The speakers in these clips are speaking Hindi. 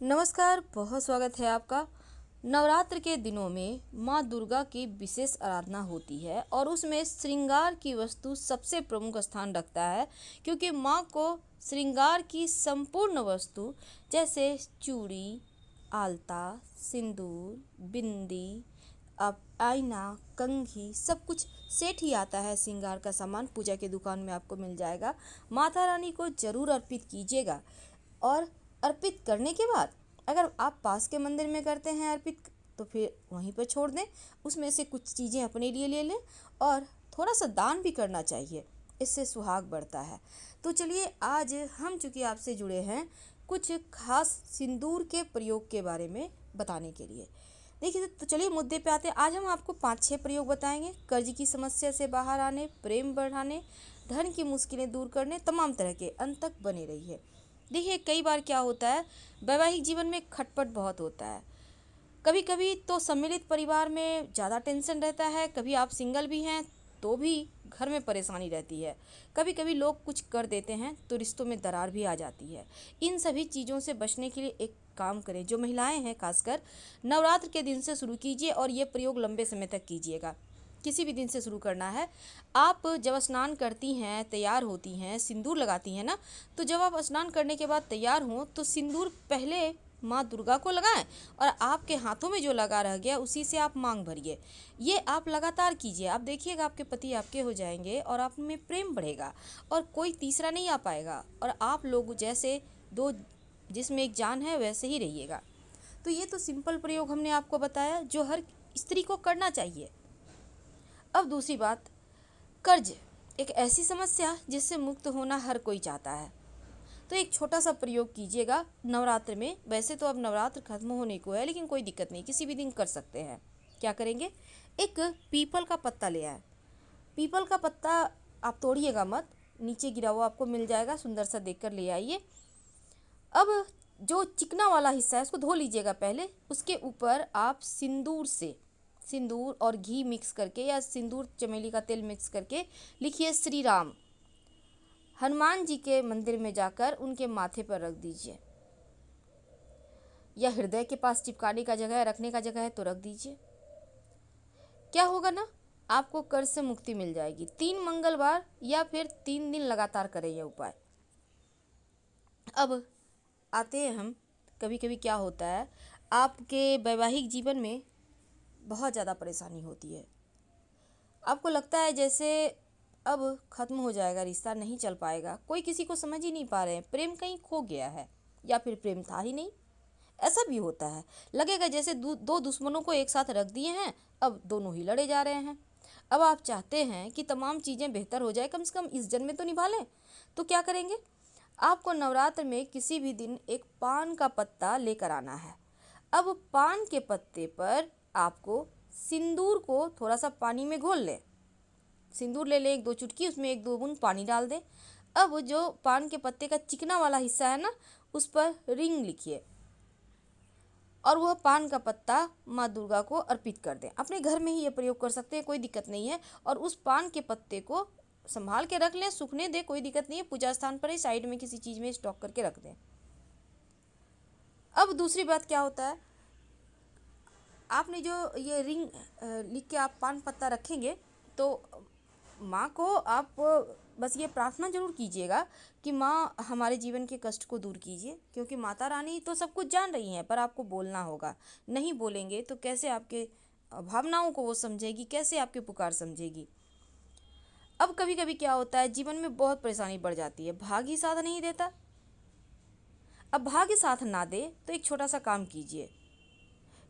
नमस्कार, बहुत स्वागत है आपका। नवरात्र के दिनों में माँ दुर्गा की विशेष आराधना होती है और उसमें श्रृंगार की वस्तु सबसे प्रमुख स्थान रखता है, क्योंकि माँ को श्रृंगार की संपूर्ण वस्तु जैसे चूड़ी, आलता, सिंदूर, बिंदी, अब आईना, कंघी सब कुछ सेट ही आता है। श्रृंगार का सामान पूजा की दुकान में आपको मिल जाएगा। माता रानी को जरूर अर्पित कीजिएगा और अर्पित करने के बाद अगर आप पास के मंदिर में करते हैं अर्पित, तो फिर वहीं पर छोड़ दें। उसमें से कुछ चीज़ें अपने लिए ले लें और थोड़ा सा दान भी करना चाहिए, इससे सुहाग बढ़ता है। तो चलिए, आज हम चूँकि आपसे जुड़े हैं कुछ खास सिंदूर के प्रयोग के बारे में बताने के लिए। देखिए, तो चलिए मुद्दे पे आते हैं। आज हम आपको 5-6 प्रयोग बताएंगे कर्ज की समस्या से बाहर आने, प्रेम बढ़ाने, धन की मुश्किलें दूर करने, तमाम तरह के। अंत तक बने रहिए। देखिए, कई बार क्या होता है, वैवाहिक जीवन में खटपट बहुत होता है। कभी कभी तो सम्मिलित परिवार में ज़्यादा टेंशन रहता है, कभी आप सिंगल भी हैं तो भी घर में परेशानी रहती है। कभी कभी लोग कुछ कर देते हैं तो रिश्तों में दरार भी आ जाती है। इन सभी चीज़ों से बचने के लिए एक काम करें, जो महिलाएं हैं खासकर, नवरात्र के दिन से शुरू कीजिए और ये प्रयोग लंबे समय तक कीजिएगा। किसी भी दिन से शुरू करना है। आप जब स्नान करती हैं, तैयार होती हैं, सिंदूर लगाती हैं ना, तो जब आप स्नान करने के बाद तैयार हों तो सिंदूर पहले माँ दुर्गा को लगाएं और आपके हाथों में जो लगा रह गया उसी से आप मांग भरिए। ये आप लगातार कीजिए, आप देखिएगा आपके पति आपके हो जाएंगे और आप में प्रेम बढ़ेगा और कोई तीसरा नहीं आ पाएगा और आप लोग जैसे दो जिसमें एक जान है वैसे ही रहिएगा। तो ये तो सिंपल प्रयोग हमने आपको बताया जो हर स्त्री को करना चाहिए। अब दूसरी बात, कर्ज एक ऐसी समस्या जिससे मुक्त होना हर कोई चाहता है। तो एक छोटा सा प्रयोग कीजिएगा नवरात्र में। वैसे तो अब नवरात्र खत्म होने को है, लेकिन कोई दिक्कत नहीं, किसी भी दिन कर सकते हैं। क्या करेंगे, एक पीपल का पत्ता ले आए। पीपल का पत्ता आप तोड़िएगा मत, नीचे गिरा हुआ आपको मिल जाएगा, सुंदर सा देखकर ले आइए। अब जो चिकना वाला हिस्सा है उसको धो लीजिएगा पहले। उसके ऊपर आप सिंदूर और घी मिक्स करके या सिंदूर चमेली का तेल मिक्स करके लिखिए श्री राम। हनुमान जी के मंदिर में जाकर उनके माथे पर रख दीजिए, या हृदय के पास चिपकाने का जगह है, रखने का जगह है तो रख दीजिए। क्या होगा ना, आपको कर्ज से मुक्ति मिल जाएगी। 3 मंगलवार या फिर 3 दिन लगातार करें यह उपाय। अब आते हैं हम, कभी कभी क्या होता है, आपके वैवाहिक जीवन में बहुत ज़्यादा परेशानी होती है। आपको लगता है जैसे अब ख़त्म हो जाएगा, रिश्ता नहीं चल पाएगा, कोई किसी को समझ ही नहीं पा रहे हैं, प्रेम कहीं खो गया है या फिर प्रेम था ही नहीं। ऐसा भी होता है, लगेगा जैसे दो दुश्मनों को एक साथ रख दिए हैं, अब दोनों ही लड़े जा रहे हैं। अब आप चाहते हैं कि तमाम चीज़ें बेहतर हो जाए, कम से कम इस जन्म में तो निभा लें। तो क्या करेंगे, आपको नवरात्र में किसी भी दिन एक पान का पत्ता लेकर आना है। अब पान के पत्ते पर आपको सिंदूर को थोड़ा सा पानी में घोल लें। सिंदूर ले लें 1-2 चुटकी, उसमें 1-2 बूंद पानी डाल दें। अब जो पान के पत्ते का चिकना वाला हिस्सा है ना, उस पर रिंग लिखिए और वह पान का पत्ता माँ दुर्गा को अर्पित कर दें। अपने घर में ही ये प्रयोग कर सकते हैं, कोई दिक्कत नहीं है। और उस पान के पत्ते को संभाल के रख लें, सूखने दें, कोई दिक्कत नहीं है। पूजा स्थान पर ही साइड में किसी चीज़ में स्टॉक करके रख दें। अब दूसरी बात क्या होता है, आपने जो ये रिंग लिख के आप पान पत्ता रखेंगे तो माँ को आप बस ये प्रार्थना जरूर कीजिएगा कि माँ हमारे जीवन के कष्ट को दूर कीजिए, क्योंकि माता रानी तो सब कुछ जान रही हैं, पर आपको बोलना होगा। नहीं बोलेंगे तो कैसे आपके भावनाओं को वो समझेगी, कैसे आपके पुकार समझेगी। अब कभी कभी क्या होता है, जीवन में बहुत परेशानी बढ़ जाती है, भाग्य साथ नहीं देता। अब भाग्य साथ ना दे तो एक छोटा सा काम कीजिए।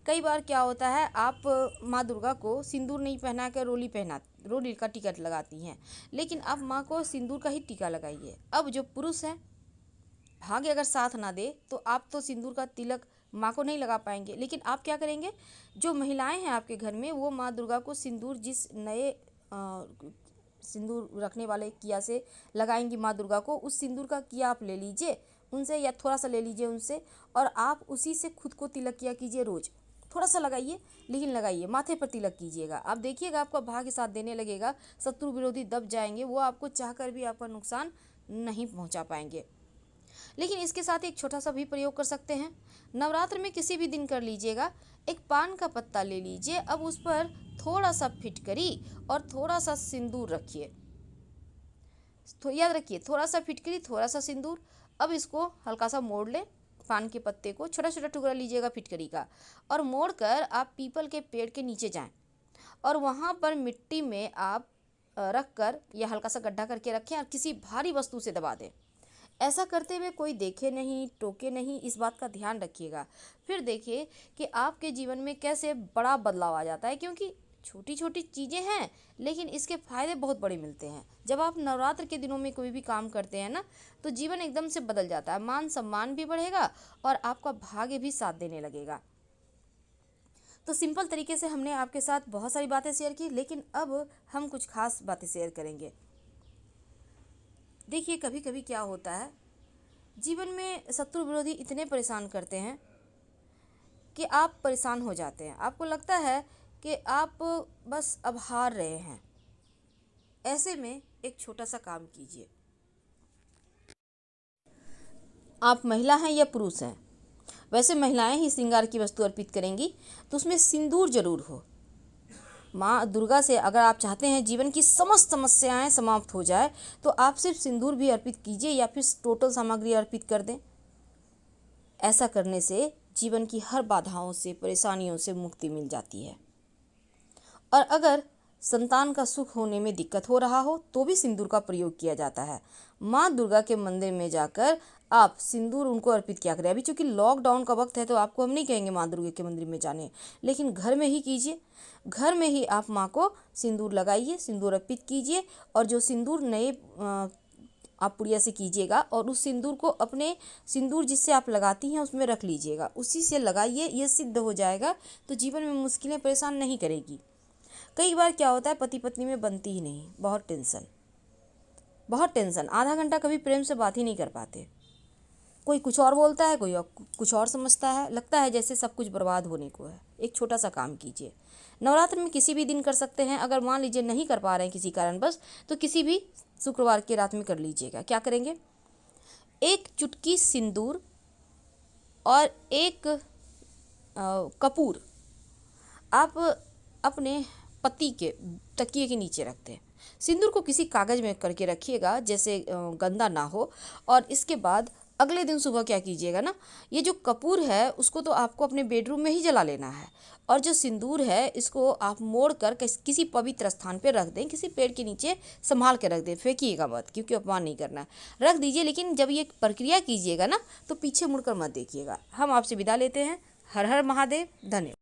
कई बार क्या होता है, आप माँ दुर्गा को सिंदूर नहीं पहना कर रोली का टिकट लगाती हैं, लेकिन आप माँ को सिंदूर का ही टीका लगाइए। अब जो पुरुष हैं, भाग्य अगर साथ ना दे तो आप तो सिंदूर का तिलक माँ को नहीं लगा पाएंगे, लेकिन आप क्या करेंगे, जो महिलाएं हैं आपके घर में, वो माँ दुर्गा को सिंदूर जिस नए सिंदूर रखने वाले किया से लगाएंगी माँ दुर्गा को, उस सिंदूर का किया आप ले लीजिए उनसे, या थोड़ा सा ले लीजिए उनसे, और आप उसी से खुद को तिलक किया कीजिए। रोज थोड़ा सा लगाइए, लेकिन लगाइए, माथे पर तिलक कीजिएगा। आप देखिएगा आपका भाग्य साथ देने लगेगा, शत्रु विरोधी दब जाएंगे, वो आपको चाहकर भी आपका नुकसान नहीं पहुंचा पाएंगे। लेकिन इसके साथ एक छोटा सा भी प्रयोग कर सकते हैं। नवरात्र में किसी भी दिन कर लीजिएगा, एक पान का पत्ता ले लीजिए, अब उस पर थोड़ा सा फिटकरी और थोड़ा सा सिंदूर रखिए। तो याद रखिए, थोड़ा सा फिटकरी, थोड़ा सा सिंदूर। अब इसको हल्का सा मोड़ लें, पान के पत्ते को छोटा छोटा टुकड़ा लीजिएगा फिटकरी का, और मोड़ कर आप पीपल के पेड़ के नीचे जाएं और वहाँ पर मिट्टी में आप रख कर या हल्का सा गड्ढा करके रखें और किसी भारी वस्तु से दबा दें। ऐसा करते हुए कोई देखे नहीं, टोके नहीं, इस बात का ध्यान रखिएगा। फिर देखिए कि आपके जीवन में कैसे बड़ा बदलाव आ जाता है, क्योंकि छोटी छोटी चीज़ें हैं लेकिन इसके फायदे बहुत बड़े मिलते हैं। जब आप नवरात्र के दिनों में कोई भी काम करते हैं ना, तो जीवन एकदम से बदल जाता है, मान सम्मान भी बढ़ेगा और आपका भाग्य भी साथ देने लगेगा। तो सिंपल तरीके से हमने आपके साथ बहुत सारी बातें शेयर की, लेकिन अब हम कुछ खास बातें शेयर करेंगे। देखिए, कभी कभी क्या होता है, जीवन में शत्रु विरोधी इतने परेशान करते हैं कि आप परेशान हो जाते हैं। आपको लगता है कि आप बस अब हार रहे हैं। ऐसे में एक छोटा सा काम कीजिए। आप महिला हैं या पुरुष हैं, वैसे महिलाएं ही श्रृंगार की वस्तु अर्पित करेंगी, तो उसमें सिंदूर जरूर हो। माँ दुर्गा से अगर आप चाहते हैं जीवन की समस्त समस्याएं समाप्त हो जाए, तो आप सिर्फ सिंदूर भी अर्पित कीजिए या फिर टोटल सामग्री अर्पित कर दें। ऐसा करने से जीवन की हर बाधाओं से, परेशानियों से मुक्ति मिल जाती है। और अगर संतान का सुख होने में दिक्कत हो रहा हो तो भी सिंदूर का प्रयोग किया जाता है। माँ दुर्गा के मंदिर में जाकर आप सिंदूर उनको अर्पित किया करें। अभी चूंकि लॉकडाउन का वक्त है तो आपको हम नहीं कहेंगे माँ दुर्गा के मंदिर में जाने, लेकिन घर में ही कीजिए। घर में ही आप माँ को सिंदूर लगाइए, सिंदूर अर्पित कीजिए, और जो सिंदूर नए आप पुड़िया से कीजिएगा और उस सिंदूर को अपने सिंदूर जिससे आप लगाती हैं उसमें रख लीजिएगा, उसी से लगाइए। ये सिद्ध हो जाएगा तो जीवन में मुश्किलें परेशान नहीं करेगी। कई बार क्या होता है, पति पत्नी में बनती ही नहीं, बहुत टेंशन, आधा घंटा कभी प्रेम से बात ही नहीं कर पाते। कोई कुछ और बोलता है, कोई और कुछ और समझता है, लगता है जैसे सब कुछ बर्बाद होने को है। एक छोटा सा काम कीजिए, नवरात्र में किसी भी दिन कर सकते हैं। अगर मान लीजिए नहीं कर पा रहे हैं किसी कारणवश, तो किसी भी शुक्रवार की रात में कर लीजिएगा। क्या करेंगे, एक चुटकी सिंदूर और एक कपूर आप अपने पति के तकिए के नीचे रखते हैं। सिंदूर को किसी कागज़ में करके रखिएगा, जैसे गंदा ना हो। और इसके बाद अगले दिन सुबह क्या कीजिएगा ना, ये जो कपूर है उसको तो आपको अपने बेडरूम में ही जला लेना है, और जो सिंदूर है इसको आप मोड़ कर किसी पवित्र स्थान पर रख दें, किसी पेड़ के नीचे संभाल के रख दें, फेंकिएगा मत, क्योंकि अपमान नहीं करना है। रख दीजिए, लेकिन जब ये प्रक्रिया कीजिएगा ना तो पीछे मुड़कर मत देखिएगा। हम आपसे विदा लेते हैं। हर हर महादेव। धन्यवाद।